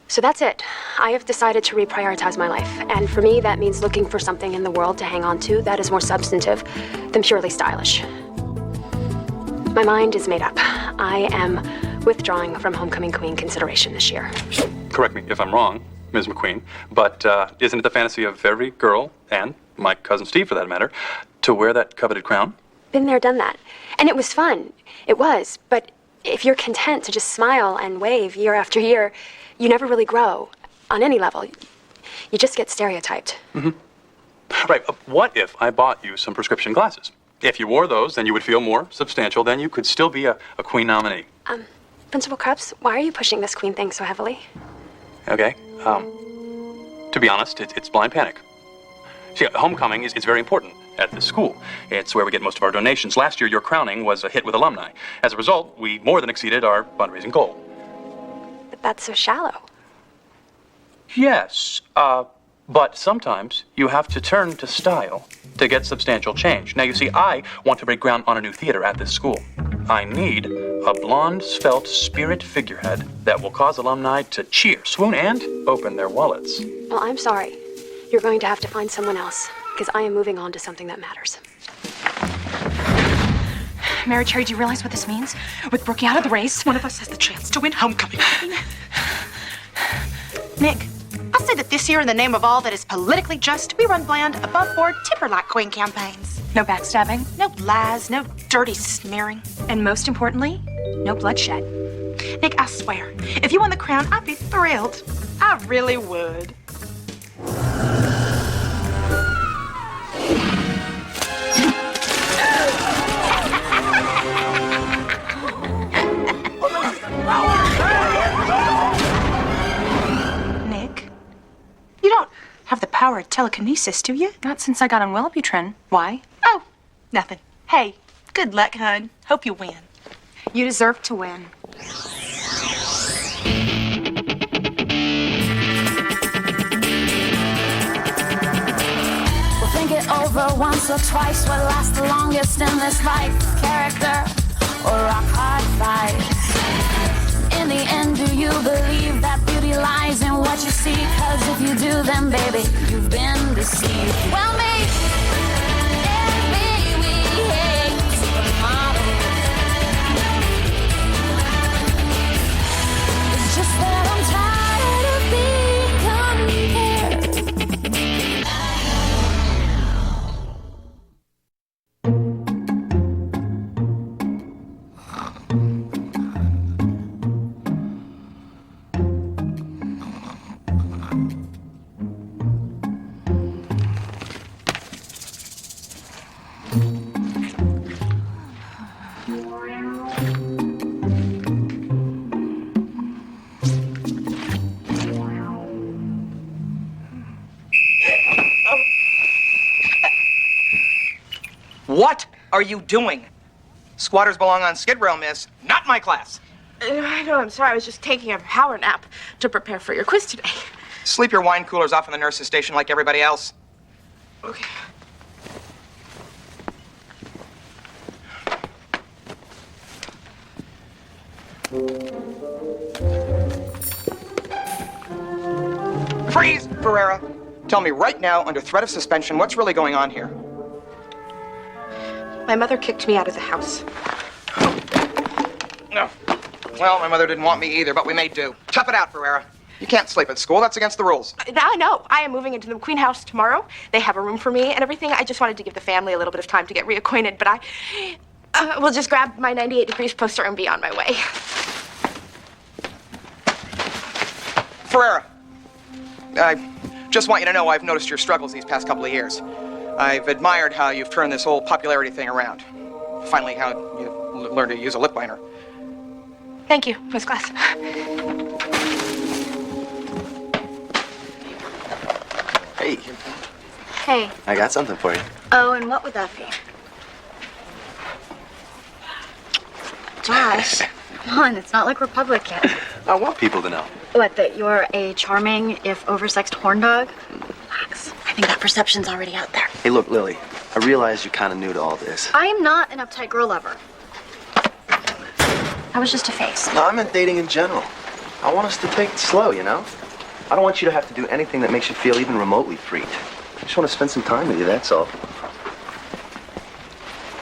So that's it. I have decided to reprioritize my life. And for me, that means looking for something in the world to hang on to that is more substantive than purely stylish. My mind is made up. I am withdrawing from Homecoming Queen consideration this year. Correct me if I'm wrong, Ms. McQueen, but isn't it the fantasy of every girl, and my cousin Steve for that matter, to wear that coveted crown? Been there, done that. And it was fun. It was. But if you're content to just smile and wave year after year, you never really grow on any level. You just get stereotyped. Mm-hmm. Right. What if I bought you some prescription glasses? If you wore those, then you would feel more substantial. Then you could still be a Queen nominee. Principal Krebs, why are you pushing this Queen thing so heavily? Okay. To be honest, it's blind panic. See, homecoming is very important at this school. It's where we get most of our donations. Last year, your crowning was a hit with alumni. As a result, we more than exceeded our fundraising goal. But that's so shallow. Yes, but sometimes you have to turn to style to get substantial change. Now, you see, I want to break ground on a new theater at this school. I need a blonde, svelte spirit figurehead that will cause alumni to cheer, swoon, and open their wallets. Well, I'm sorry. You're going to have to find someone else, because I am moving on to something that matters. Mary Cherry, do you realize what this means? With Brookie out of the race, one of us has the chance to win homecoming. Nick, I'll say that this year, in the name of all that is politically just, we run bland, above-board, tipper-like Queen campaigns. No backstabbing. No lies, no dirty smearing. And most importantly, no bloodshed. Nick, I swear, if you won the crown, I'd be thrilled. I really would. Nick, you don't have the power of telekinesis, do you? Not since I got on Wellbutrin. Why? Oh, nothing. Hey, good luck, hon. Hope you win. You deserve to win. We'll think it over once or twice. What lasts the longest in this life? Character or rock hard fight? In the end, do you believe that beauty lies in what you see? 'Cause if you do, then baby, you've been deceived. Well, maybe we hate supermodels. It's just that I'm tired of being compared. What are you doing? Squatters belong on Skid Row, miss. Not my class. I know, I'm sorry. I was just taking a power nap to prepare for your quiz today. Sleep your wine coolers off in the nurse's station like everybody else. Okay. Freeze, Ferreira. Tell me right now, under threat of suspension, what's really going on here? My mother kicked me out of the house. No. Well, my mother didn't want me either, but we made do. Tough it out, Ferreira. You can't sleep at school. That's against the rules. Now I know. I am moving into the McQueen house tomorrow. They have a room for me and everything. I just wanted to give the family a little bit of time to get reacquainted, but I will just grab my 98 Degrees poster and be on my way. Ferreira, I just want you to know I've noticed your struggles these past couple of years. I've admired how you've turned this whole popularity thing around. Finally, how you learned to use a lip liner. Thank you, Miss Glass. Hey, Hey. I got something for you. Oh, and what would that be? Josh, come on, it's not like we're public yet. I want people to know. What, that you're a charming, if oversexed horn dog? Relax. I think that perception's already out there. Hey, look, Lily, I realize you're kind of new to all this. I am not an uptight girl lover. I was just a face. No, I meant dating in general. I want us to take it slow, you know? I don't want you to have to do anything that makes you feel even remotely freaked. I just want to spend some time with you, that's all.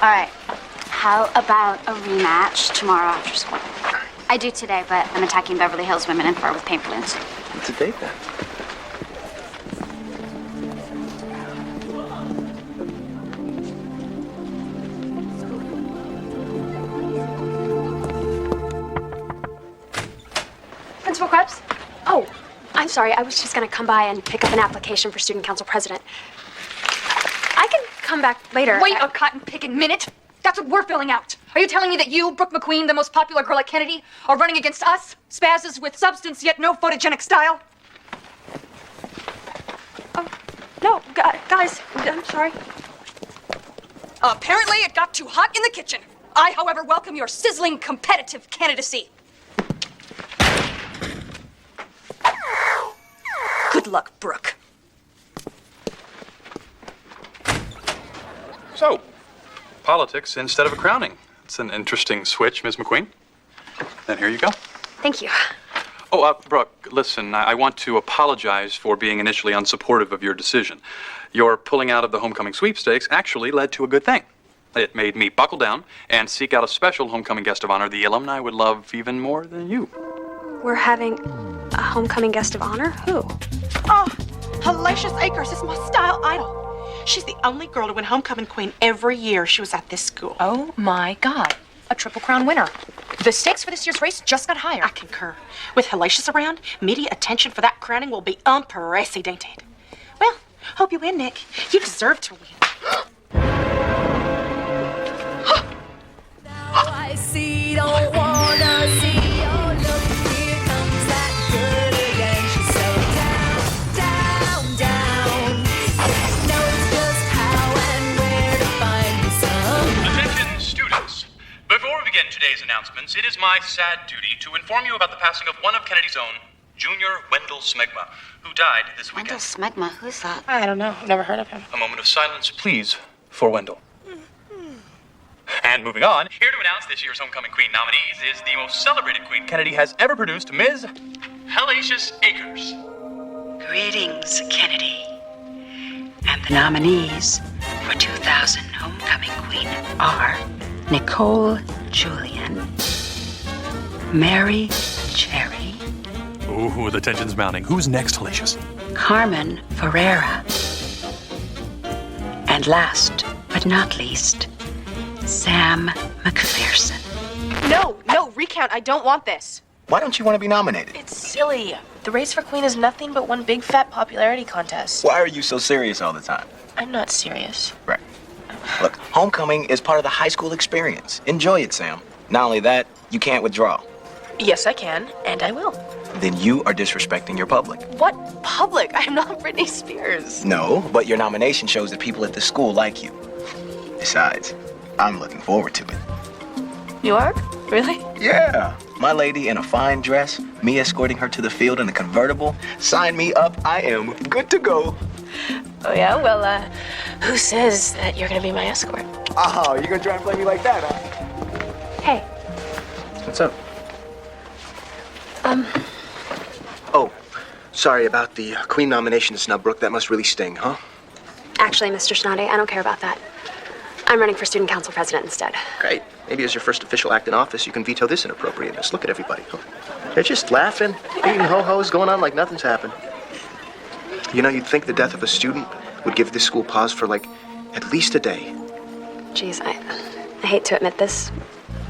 All right. How about a rematch tomorrow after school? I do today, but I'm attacking Beverly Hills women in fur with paint balloons. It's a date then. Principal Krebs? Oh, I'm sorry. I was just going to come by and pick up an application for student council president. I can come back later. Wait a cotton-picking minute. That's what we're filling out. Are you telling me that you, Brooke McQueen, the most popular girl at Kennedy, are running against us, spazzes with substance yet no photogenic style? Oh, no, guys, I'm sorry. Apparently it got too hot in the kitchen. I, however, welcome your sizzling competitive candidacy. Good luck, Brooke. So, politics instead of a crowning. It's an interesting switch, Ms. McQueen. And here you go. Thank you. Oh, Brooke, listen, I want to apologize for being initially unsupportive of your decision. Your pulling out of the homecoming sweepstakes actually led to a good thing. It made me buckle down and seek out a special homecoming guest of honor the alumni would love even more than you. We're having a homecoming guest of honor? Who? Oh, Hellacious Acres is my style idol. She's the only girl to win homecoming queen every year she was at this school. Oh my God. A Triple Crown winner. The stakes for this year's race just got higher. I concur. With Hellacious around, media attention for that crowning will be unprecedented. Well, hope you win, Nick. You deserve to win. I see, don't wanna see. Oh, look, here comes that good again. She's so down, down, down. Knows just how and where to find the sun. Attention, students. Before we begin today's announcements, it is my sad duty to inform you about the passing of one of Kennedy's own, Junior Wendell Smegma, who died this Wendell weekend. Smegma, who's that? I don't know. Never heard of him. A moment of silence, please, for Wendell. And moving on, here to announce this year's homecoming queen nominees is the most celebrated queen Kennedy has ever produced, Ms. Hellacious Acres. Greetings, Kennedy. And the nominees for 2000 Homecoming Queen are Nicole Julian, Mary Cherry, Ooh, the tension's mounting. Who's next, Hellacious? Carmen Ferreira, and last but not least, Sam McPherson. No, recount. I don't want this. Why don't you want to be nominated? It's silly. The race for queen is nothing but one big fat popularity contest. Why are you so serious all the time? I'm not serious. Right. Look, homecoming is part of the high school experience. Enjoy it, Sam. Not only that, you can't withdraw. Yes, I can, and I will. Then you are disrespecting your public. What public? I'm not Britney Spears. No, but your nomination shows that people at the school like you. Besides, I'm looking forward to it. You are? Really? Yeah. My lady in a fine dress, me escorting her to the field in a convertible. Sign me up. I am good to go. Oh, yeah? Well, who says that you're gonna be my escort? Oh, you're gonna try and play me like that, huh? Hey. What's up? Oh, sorry about the queen nomination snub, Brooke. That must really sting, huh? Actually, Mr. Schnoddy, I don't care about that. I'm running for student council president instead. Great. Maybe as your first official act in office, you can veto this inappropriateness. Look at everybody. They're just laughing, eating ho-hos, going on like nothing's happened. You know, you'd think the death of a student would give this school pause for, like, at least a day. Geez, I hate to admit this,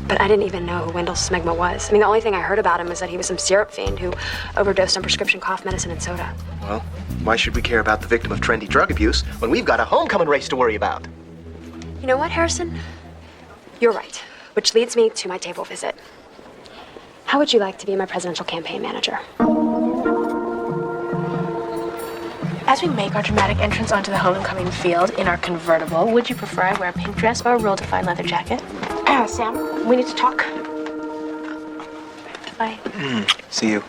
but I didn't even know who Wendell Smegma was. I mean, the only thing I heard about him was that he was some syrup fiend who overdosed on prescription cough medicine and soda. Well, why should we care about the victim of trendy drug abuse when we've got a homecoming race to worry about? You know what, Harrison? You're right, which leads me to my table visit. How would you like to be my presidential campaign manager? As we make our dramatic entrance onto the homecoming field in our convertible, would you prefer I wear a pink dress or a real-defined leather jacket? Sam, we need to talk. Bye. See you.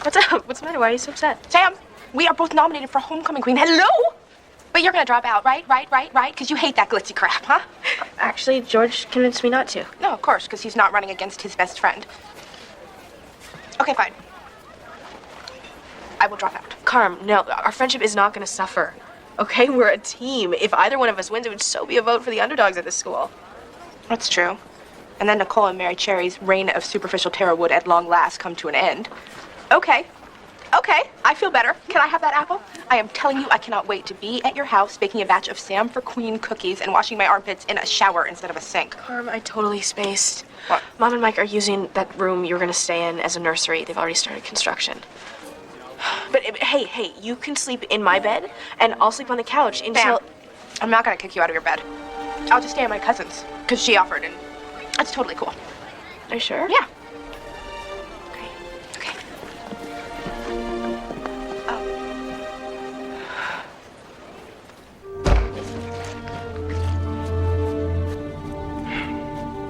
What's up? What's the matter? Why are you so upset? Sam, we are both nominated for homecoming queen. Hello? But you're gonna drop out, right? Because you hate that glitzy crap, huh? Actually, George convinced me not to. No, of course, because he's not running against his best friend. Okay, fine. I will drop out. Carm, no, our friendship is not going to suffer. Okay, we're a team. If either one of us wins, it would so be a vote for the underdogs at this school. That's true. And then Nicole and Mary Cherry's reign of superficial terror would at long last come to an end. Okay, I feel better. Can I have that apple? I am telling you, I cannot wait to be at your house baking a batch of Sam for Queen cookies and washing my armpits in a shower instead of a sink. Carm, I totally spaced. What? Mom and Mike are using that room you were going to stay in as a nursery. They've already started construction. But hey, you can sleep in my bed, and I'll sleep on the couch until... Sam, I'm not gonna kick you out of your bed. I'll just stay at my cousin's, because she offered, and that's totally cool. Are you sure? Yeah. Okay.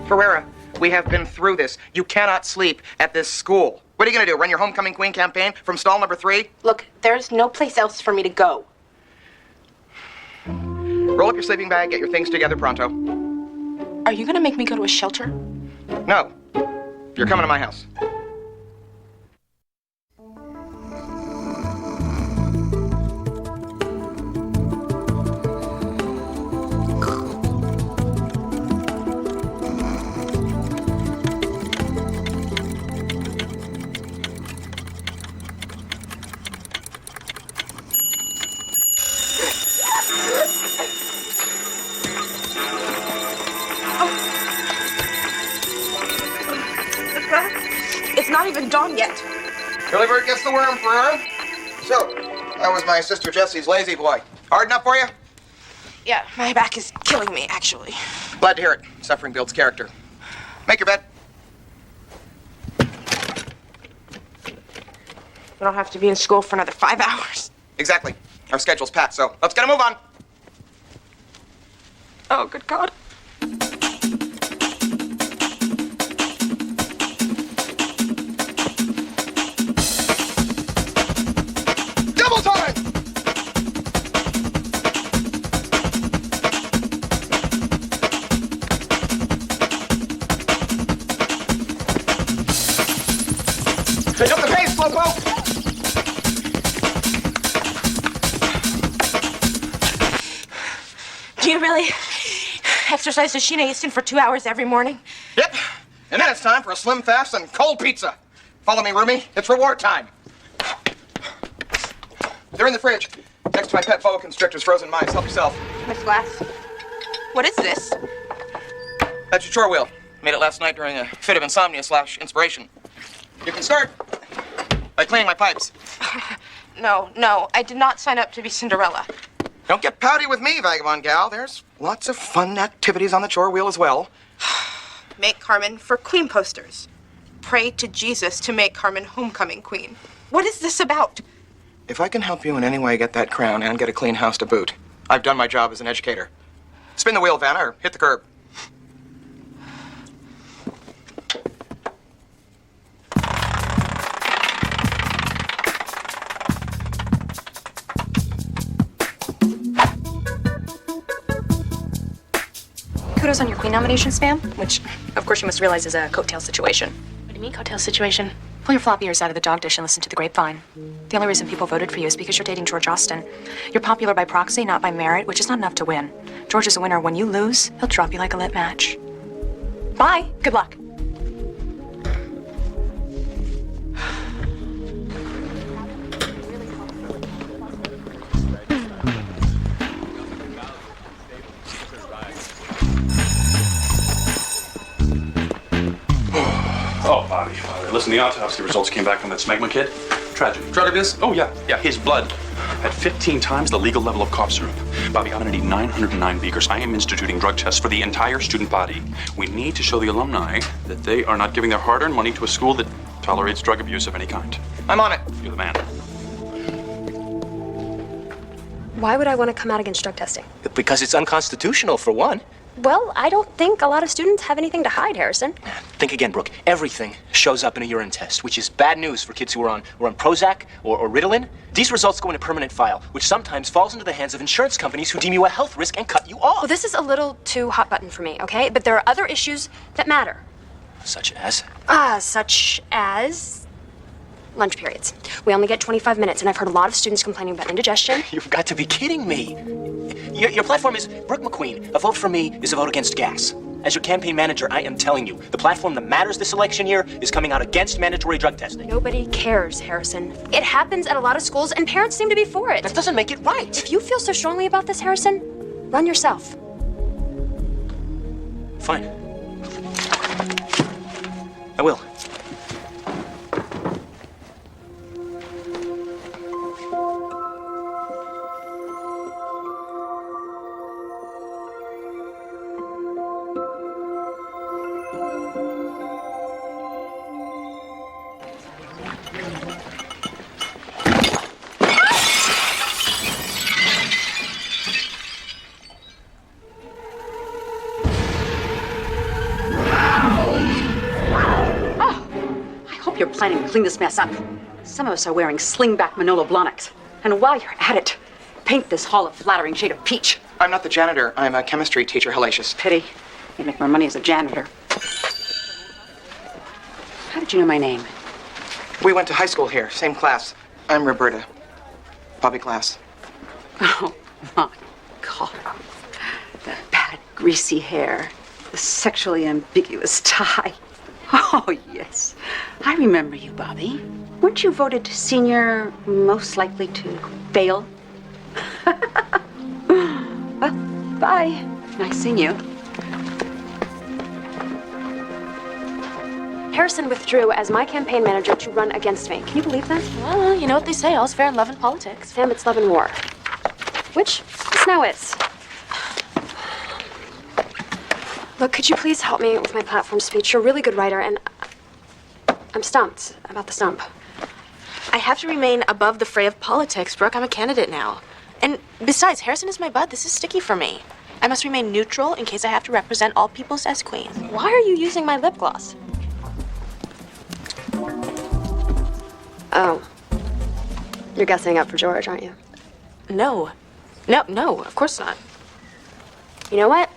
Ferreira, we have been through this. You cannot sleep at this school. What are you going to do, run your Homecoming Queen campaign from stall number 3? Look, there's no place else for me to go. Roll up your sleeping bag, get your things together pronto. Are you gonna make me go to a shelter? No. You're coming to my house. It's not even dawn yet. Early bird gets the worm, Ferreira. So, that was my sister Jessie's lazy boy. Hard enough for you? Yeah, my back is killing me, actually. Glad to hear it. Suffering builds character. Make your bed. We don't have to be in school for another 5 hours. Exactly. Our schedule's packed, so let's get a move on. Oh, good God. Double time! Pick up the pace, Slowpoke! Do you really exercise as Sheena Easton for 2 hours every morning? Yep. And then it's time for a slim fast and cold pizza. Follow me, Rumi. It's reward time. They're in the fridge, next to my pet boa constrictor's frozen mice. Help yourself. Miss Glass, what is this? That's your chore wheel. Made it last night during a fit of insomnia/inspiration. You can start by cleaning my pipes. No, I did not sign up to be Cinderella. Don't get pouty with me, vagabond gal. There's lots of fun activities on the chore wheel as well. Make Carmen for queen posters. Pray to Jesus to make Carmen homecoming queen. What is this about? If I can help you in any way get that crown and get a clean house to boot, I've done my job as an educator. Spin the wheel, Vanna, or hit the curb. Kudos on your queen nomination, Spam, which, of course, you must realize is a coattail situation. What do you mean, coattail situation? Pull your floppy ears out of the dog dish and listen to the grapevine. The only reason people voted for you is because you're dating George Austin. You're popular by proxy, not by merit, which is not enough to win. George is a winner. When you lose, he'll drop you like a lit match. Bye. Good luck. Oh, Bobby. Listen, the autopsy results came back on that Smegma kid. Tragic. Drug abuse? Oh, yeah. His blood at 15 times the legal level of cough syrup. Bobby, I'm gonna need 909 beakers. I am instituting drug tests for the entire student body. We need to show the alumni that they are not giving their hard-earned money to a school that tolerates drug abuse of any kind. I'm on it. You're the man. Why would I want to come out against drug testing? Because it's unconstitutional, for one. Well, I don't think a lot of students have anything to hide, Harrison. Think again, Brooke. Everything shows up in a urine test, which is bad news for kids who are on Prozac or Ritalin. These results go in a permanent file, which sometimes falls into the hands of insurance companies who deem you a health risk and cut you off. Well, this is a little too hot button for me, okay? But there are other issues that matter. Such as? Such as lunch periods. We only get 25 minutes, and I've heard a lot of students complaining about indigestion. You've got to be kidding me. Your platform is Brooke McQueen. A vote for me is a vote against gas. As your campaign manager, I am telling you, the platform that matters this election year is coming out against mandatory drug testing. Nobody cares, Harrison. It happens at a lot of schools, and parents seem to be for it. That doesn't make it right. If you feel so strongly about this, Harrison, run yourself. Fine. I will. You're planning to clean this mess up. Some of us are wearing slingback Manolo Blahniks. And while you're at it, paint this hall a flattering shade of peach. I'm not the janitor. I'm a chemistry teacher, Hellacious. Pity. You make more money as a janitor. How did you know my name? We went to high school here, same class. I'm Roberta. Bobby Glass. Oh, my God. The bad, greasy hair. The sexually ambiguous tie. Oh, yes. I remember you, Bobby. Weren't you voted senior most likely to fail? Well, bye. Nice seeing you. Harrison withdrew as my campaign manager to run against me. Can you believe that? Well, you know what they say, all's fair in love and politics. Sam, it's love and war. Which this now is. Look, could you please help me with my platform speech? You're a really good writer, and I'm stumped about the stump. I have to remain above the fray of politics, Brooke. I'm a candidate now. And besides, Harrison is my bud. This is sticky for me. I must remain neutral in case I have to represent all peoples as queen. Why are you using my lip gloss? Oh. You're guessing up for George, aren't you? No. No, of course not. You know what?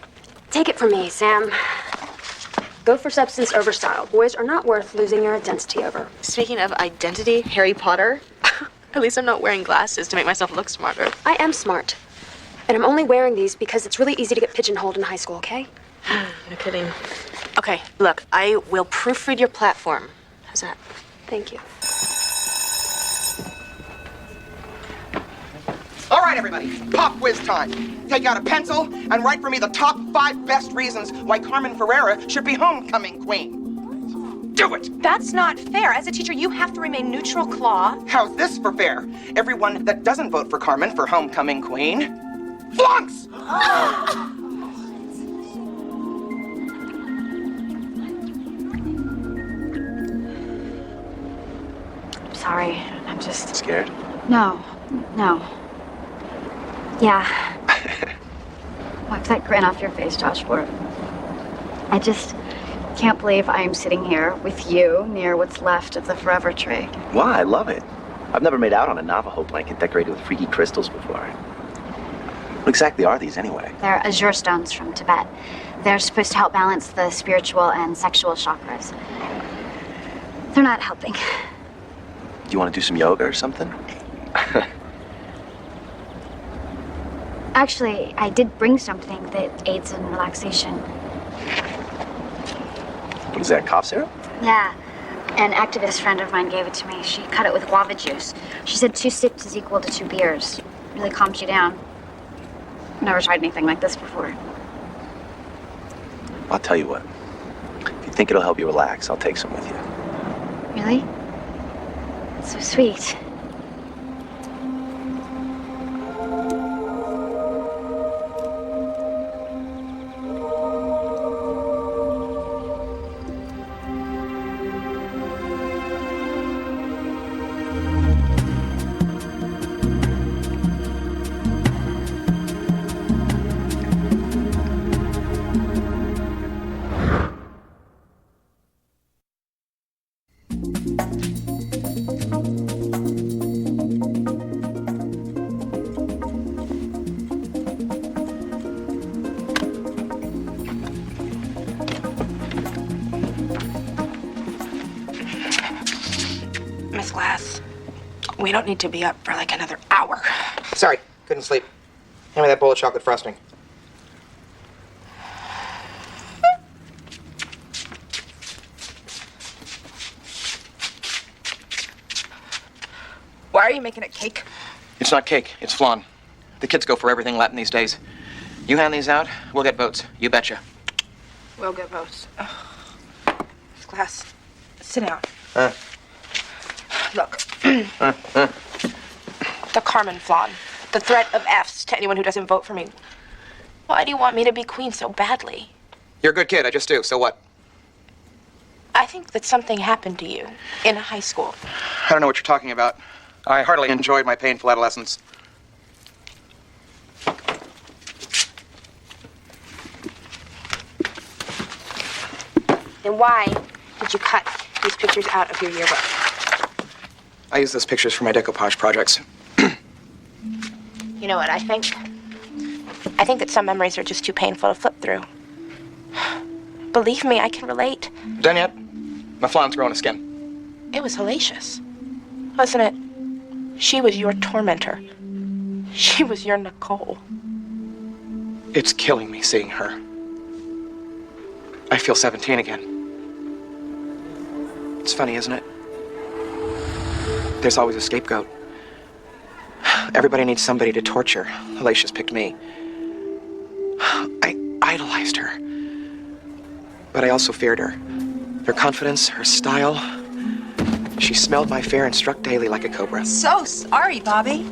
Take it from me, Sam. Go for substance over style. Boys are not worth losing your identity over. Speaking of identity, Harry Potter. At least I'm not wearing glasses to make myself look smarter. I am smart. And I'm only wearing these because it's really easy to get pigeonholed in high school, okay? No kidding. Okay, look, I will proofread your platform. How's that? Thank you. All right, everybody, pop quiz time. Take out a pencil and write for me the top 5 best reasons why Carmen Ferreira should be homecoming queen. Do it! That's not fair. As a teacher, you have to remain neutral, Claw. How's this for fair? Everyone that doesn't vote for Carmen for homecoming queen flunks! Sorry, I'm just... Scared? No. Yeah. Wipe that grin off your face, Josh Ford. I just can't believe I'm sitting here with you near what's left of the Forever Tree. Why? I love it. I've never made out on a Navajo blanket decorated with freaky crystals before. What exactly are these, anyway? They're azure stones from Tibet. They're supposed to help balance the spiritual and sexual chakras. They're not helping. Do you want to do some yoga or something? Actually, I did bring something that aids in relaxation. What is that, cough syrup? Yeah. An activist friend of mine gave it to me. She cut it with guava juice. She said 2 sips is equal to 2 beers. Really calms you down. Never tried anything like this before. I'll tell you what. If you think it'll help you relax, I'll take some with you. Really? That's so sweet. Miss Glass, we don't need to be up for like another hour. Sorry, couldn't sleep. Hand me that bowl of chocolate frosting. Why are you making a cake? It's not cake, it's flan. The kids go for everything Latin these days. You hand these out, we'll get votes. You betcha. We'll get votes. Miss Glass, sit down. Look. The Carmen flan. The threat of F's to anyone who doesn't vote for me. Why do you want me to be queen so badly? You're a good kid, I just do. So what? I think that something happened to you in high school. I don't know what you're talking about. I hardly enjoyed my painful adolescence. Then why did you cut these pictures out of your yearbook? I use those pictures for my decoupage projects. You know what I think? I think that some memories are just too painful to flip through. Believe me, I can relate. Done yet? My flan's growing a skin. It was hellacious, wasn't it? She was your tormentor. She was your Nicole. It's killing me seeing her. I feel 17 again. It's funny, isn't it? There's always a scapegoat. Everybody needs somebody to torture. Hellacious picked me. I idolized her. But I also feared her. Her confidence, her style. She smelled my fare and struck daily like a cobra. So sorry, Bobby.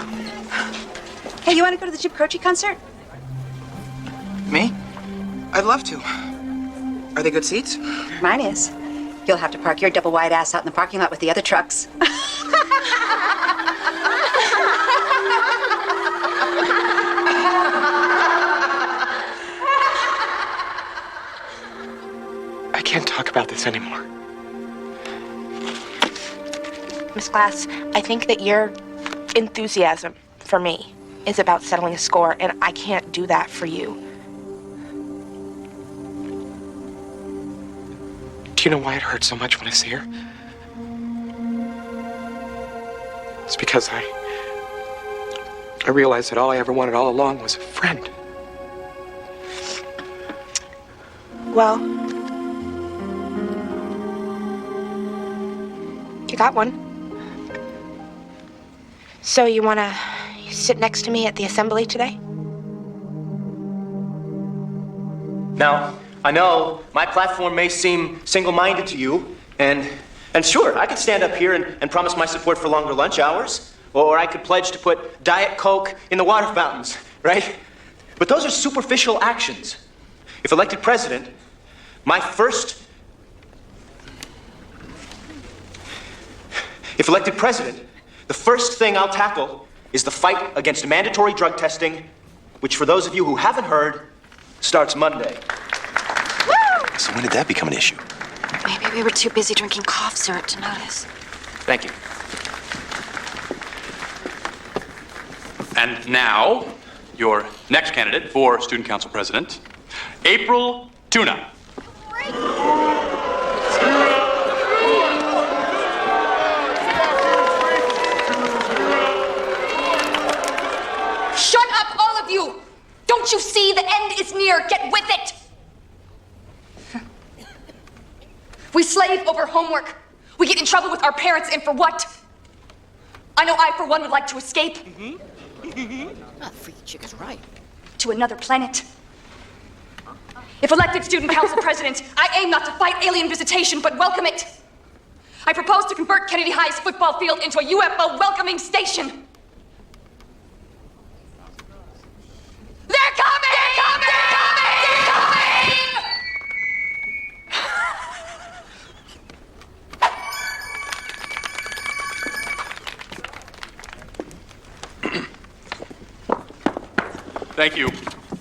Hey, you want to go to the Chip Croce concert? Me? I'd love to. Are they good seats? Mine is. You'll have to park your double wide ass out in the parking lot with the other trucks. I can't talk about this anymore. Miss Glass, I think that your enthusiasm for me is about settling a score, and I can't do that for you. Do you know why it hurts so much when I see her? It's because I realized that all I ever wanted all along was a friend. Well, you got one. So you want to sit next to me at the assembly today? Now, I know my platform may seem single-minded to you, and sure, I could stand up here and promise my support for longer lunch hours, or I could pledge to put Diet Coke in the water fountains, right? But those are superficial actions. If elected president, the first thing I'll tackle is the fight against mandatory drug testing, which, for those of you who haven't heard, starts Monday. So when did that become an issue? Maybe we were too busy drinking cough syrup to notice. Thank you. And now, your next candidate for student council president, April Tuna. Shut up, all of you! Don't you see the end is near? Get with it! We slave over homework. We get in trouble with our parents, and for what? I know I, for one, would like to escape. That freaky chick is right. To another planet. If elected student council president, I aim not to fight alien visitation, but welcome it. I propose to convert Kennedy High's football field into a UFO welcoming station. They're coming! They're coming! They're coming! They're coming! Thank you.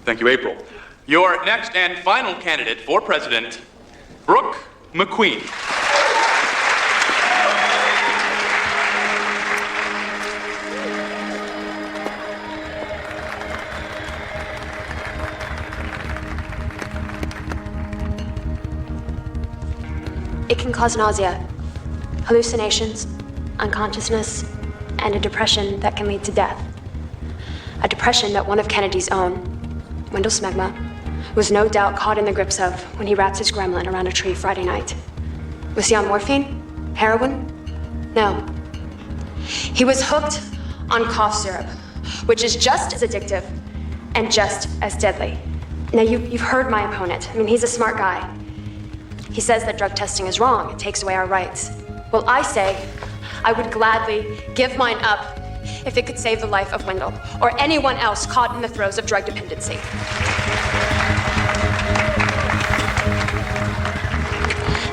Thank you, April. Your next and final candidate for president, Brooke McQueen. It can cause nausea, hallucinations, unconsciousness, and a depression that can lead to death. A depression that one of Kennedy's own, Wendell Smegma, was no doubt caught in the grips of when he wrapped his gremlin around a tree Friday night. Was he on morphine? Heroin? No. He was hooked on cough syrup, which is just as addictive and just as deadly. Now, you've heard my opponent. I mean, he's a smart guy. He says that drug testing is wrong. It takes away our rights. Well, I say I would gladly give mine up if it could save the life of Wendell or anyone else caught in the throes of drug dependency.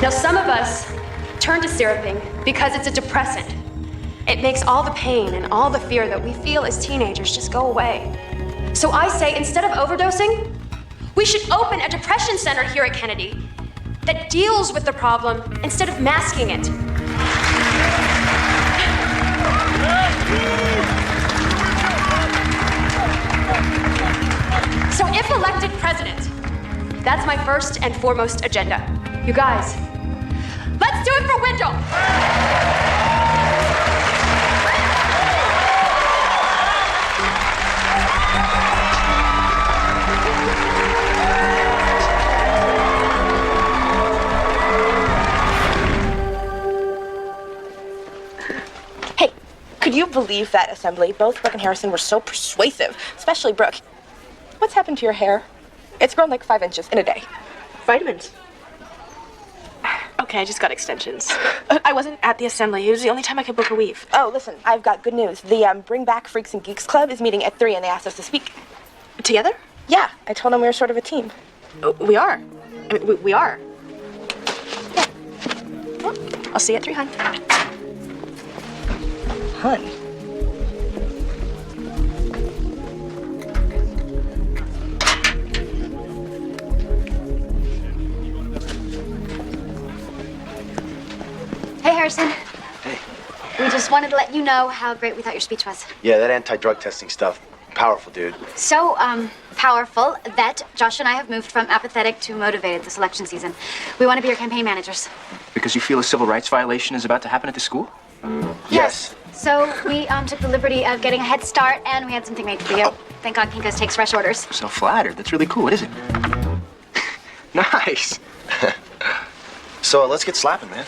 Now, some of us turn to syruping because it's a depressant. It makes all the pain and all the fear that we feel as teenagers just go away. So I say, instead of overdosing, we should open a depression center here at Kennedy that deals with the problem instead of masking it. So if elected president, that's my first and foremost agenda. You guys, let's do it for Wendell! Could you believe that assembly? Both Brooke and Harrison were so persuasive, especially Brooke. What's happened to your hair? It's grown like 5 inches in a day. Vitamins. Okay, I just got extensions. I wasn't at the assembly. It was the only time I could book a weave. Oh, listen, I've got good news. The Bring Back Freaks and Geeks Club is meeting at 3 and they asked us to speak. Together? Yeah, I told them we were sort of a team. We are. I mean, we are. Yeah. Well, I'll see you at 3, hon. Hun. Hey, Harrison. Hey. We just wanted to let you know how great we thought your speech was. Yeah, that anti-drug testing stuff. Powerful, dude. So, powerful that Josh and I have moved from apathetic to motivated this election season. We want to be your campaign managers. Because you feel a civil rights violation is about to happen at the school? Yes. So we took the liberty of getting a head start, and we had something made for you. Thank God Kinko's takes fresh orders. I'm so flattered. That's really cool. What is it? Nice. So let's get slapping, man.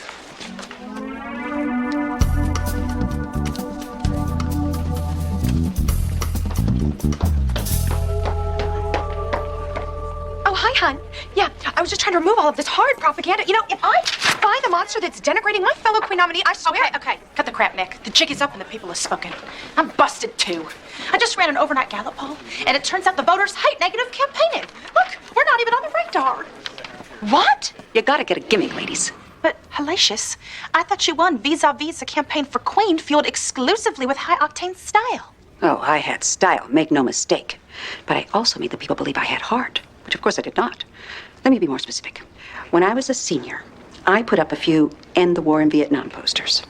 Oh, hi, hon. Yeah, I was just trying to remove all of this horrid propaganda. You know, if I find the monster that's denigrating my fellow queen nominee, I swear... Okay. Cut the crap, Nick. The jig is up and the people have spoken. I'm busted, too. I just ran an overnight Gallup poll, and it turns out the voters hate negative campaigning. Look, we're not even on the radar. What? You gotta get a gimmick, ladies. But, Hellacious, I thought you won vis-a-vis a campaign for Queen fueled exclusively with high-octane style. Oh, I had style, make no mistake. But I also made the people believe I had heart, which of course I did not. Let me be more specific. When I was a senior, I put up a few End the War in Vietnam posters.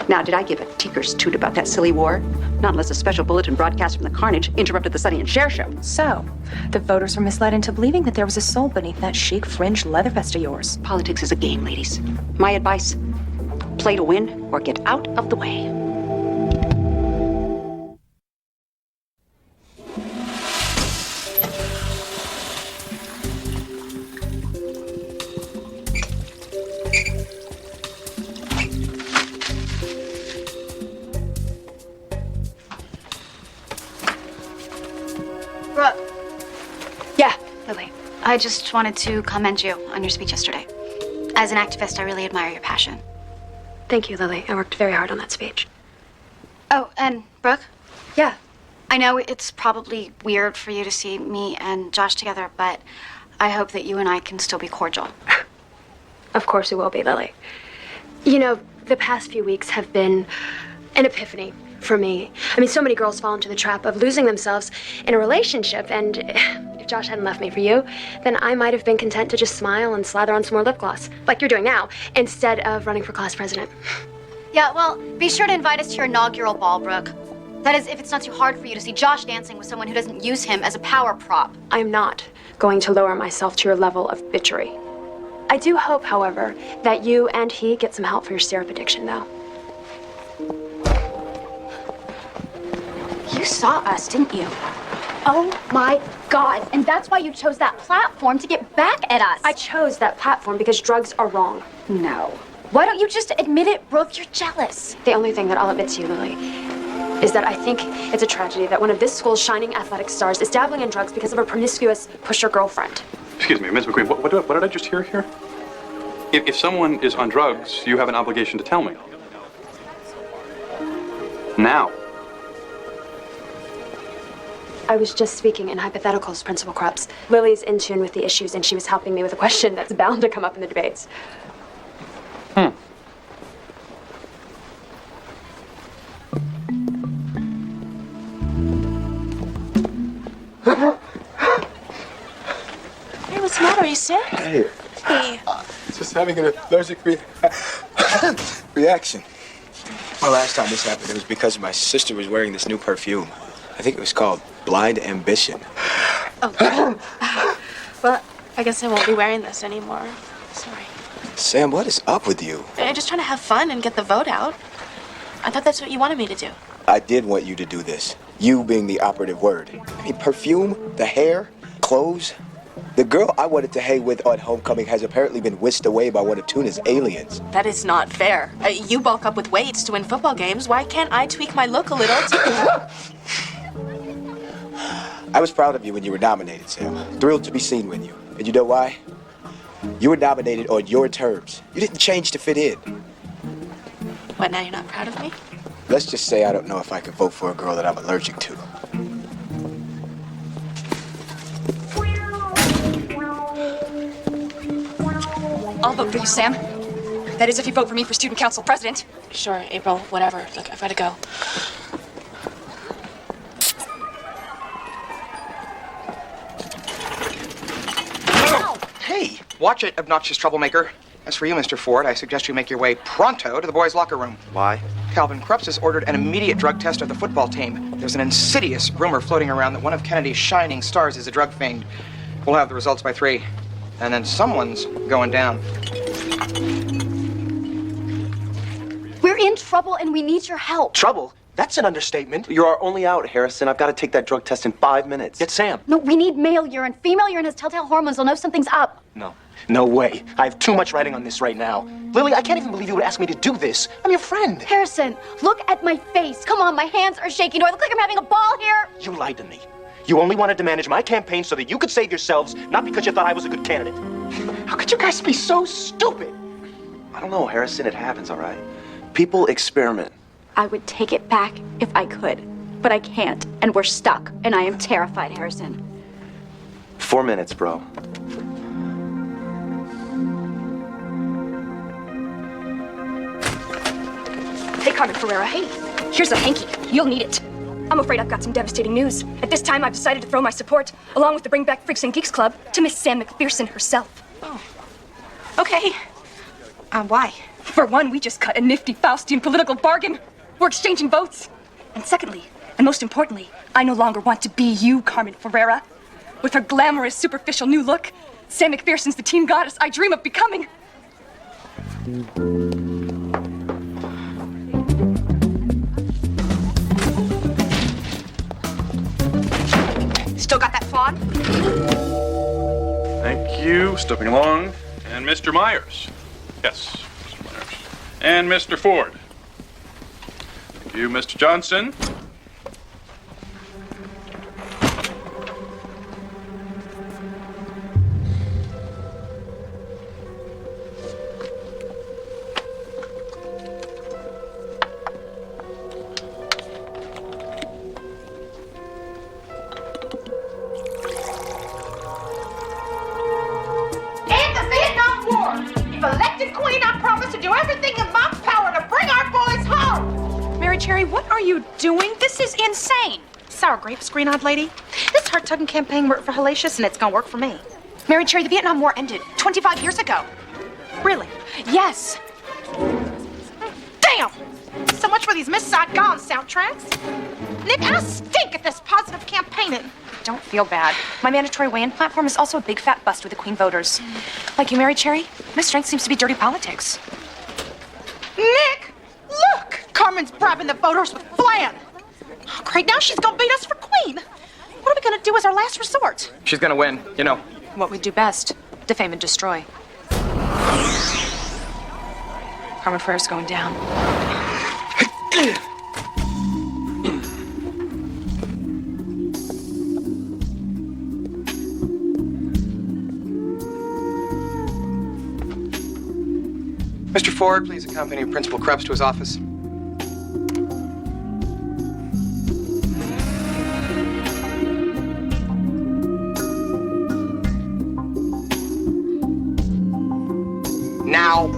Now, did I give a tinker's toot about that silly war? Not unless a special bulletin broadcast from the carnage interrupted the Sonny and Cher show. So, the voters were misled into believing that there was a soul beneath that chic fringe leather vest of yours. Politics is a game, ladies. My advice, play to win or get out of the way. Brooke. Yeah. Lily, I just wanted to commend you on your speech yesterday. As an activist, I really admire your passion. Thank you, Lily. I worked very hard on that speech. Oh, and Brooke? Yeah. I know it's probably weird for you to see me and Josh together, but I hope that you and I can still be cordial. Of course we will be, Lily. You know, the past few weeks have been an epiphany for me. I mean, so many girls fall into the trap of losing themselves in a relationship, and if Josh hadn't left me for you, then I might have been content to just smile and slather on some more lip gloss, like you're doing now, instead of running for class president. Yeah, well, be sure to invite us to your inaugural ball, Brooke. That is, if it's not too hard for you to see Josh dancing with someone who doesn't use him as a power prop. I am not going to lower myself to your level of bitchery. I do hope, however, that you and he get some help for your syrup addiction, though. saw us, didn't you? Oh my God. And that's why you chose that platform to get back at us. I chose that platform because drugs are wrong. No. Why don't you just admit it, Brooke? You're jealous. The only thing that I'll admit to you, Lily, is that I think it's a tragedy that one of this school's shining athletic stars is dabbling in drugs because of a promiscuous pusher girlfriend. Excuse me, Ms. McQueen, what did I just hear here? If someone is on drugs, you have an obligation to tell me. Now. I was just speaking in hypotheticals, Principal Krups. Lily's in tune with the issues, and she was helping me with a question that's bound to come up in the debates. Hey, what's the matter? Are you sick? Hey. Hey. Just having an allergic reaction. Well, last time this happened, it was because my sister was wearing this new perfume. I think it was called Blind Ambition. Oh. Well, I guess I won't be wearing this anymore. Sorry. Sam, what is up with you? I'm just trying to have fun and get the vote out. I thought that's what you wanted me to do. I did want you to do this. You being the operative word. I mean, perfume, the hair, clothes. The girl I wanted to hang with on homecoming has apparently been whisked away by one of Tuna's aliens. That is not fair. You bulk up with weights to win football games. Why can't I tweak my look a little to... I was proud of you when you were nominated, Sam. Thrilled to be seen with you. And you know why? You were nominated on your terms. You didn't change to fit in. What, now you're not proud of me? Let's just say I don't know if I could vote for a girl that I'm allergic to. I'll vote for you, Sam. That is, if you vote for me for student council president. Sure, April, whatever. Look, I've got to go. Hey, watch it, obnoxious troublemaker. As for you, Mr. Ford, I suggest you make your way pronto to the boys' locker room. Why? Calvin Krups has ordered an immediate drug test of the football team. There's an insidious rumor floating around that one of Kennedy's shining stars is a drug fiend. We'll have the results by 3. And then someone's going down. We're in trouble and we need your help. Trouble? That's an understatement. You're our only out, Harrison. I've got to take that drug test in 5 minutes. Get Sam. No, we need male urine. Female urine has telltale hormones. They'll know something's up. No. No way. I have too much writing on this right now. Lily, I can't even believe you would ask me to do this. I'm your friend. Harrison, look at my face. Come on, my hands are shaking. Do I look like I'm having a ball here? You lied to me. You only wanted to manage my campaign so that you could save yourselves, not because you thought I was a good candidate. How could you guys be so stupid? I don't know, Harrison. It happens, all right? People experiment. I would take it back if I could, but I can't, and we're stuck, and I am terrified, Harrison. 4 minutes, bro. Hey, Carmen Ferreira, hey. Here's a hanky. You'll need it. I'm afraid I've got some devastating news. At this time, I've decided to throw my support, along with the Bring Back Freaks and Geeks Club, to Miss Sam McPherson herself. Oh. Okay. Why? For one, we just cut a nifty Faustian political bargain. We're exchanging votes. And secondly, and most importantly, I no longer want to be you, Carmen Ferreira. With her glamorous, superficial new look, Sam McPherson's the teen goddess I dream of becoming. Still got that fawn? Thank you. Stepping along. And Mr. Myers. Yes, Mr. Myers. And Mr. Ford. Thank you, Mr. Johnson. And the Vietnam War! If elected queen, I promise to do everything in my power to bring our boys home! Mary Cherry, what are you doing? This is insane! Sour grapes, green-eyed lady. This heart-tugging campaign worked for Hellacious, and it's gonna work for me. Mary Cherry, the Vietnam War ended 25 years ago. Really? Yes. Damn! So much for these Miss Saigon soundtracks. Nick, I stink at this positive campaigning. Don't feel bad. My mandatory weigh-in platform is also a big fat bust with the Queen voters. Like you, Mary Cherry, my strength seems to be dirty politics. Nick, look! Carmen's bribing the voters with flan. Oh, great, now she's gonna beat us for queen. What are we gonna do as our last resort? She's gonna win, you know. What we'd do best, defame and destroy. Carmen Ferrer's going down. Mr. Ford, please accompany Principal Krebs to his office. Now.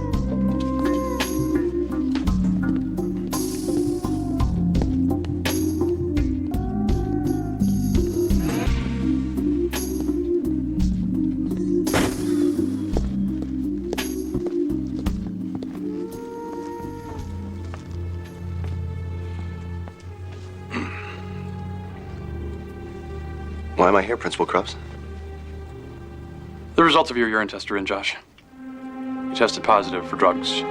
Why am I here, Principal Krebs? The results of your urine test are in, Josh. You tested positive for drugs.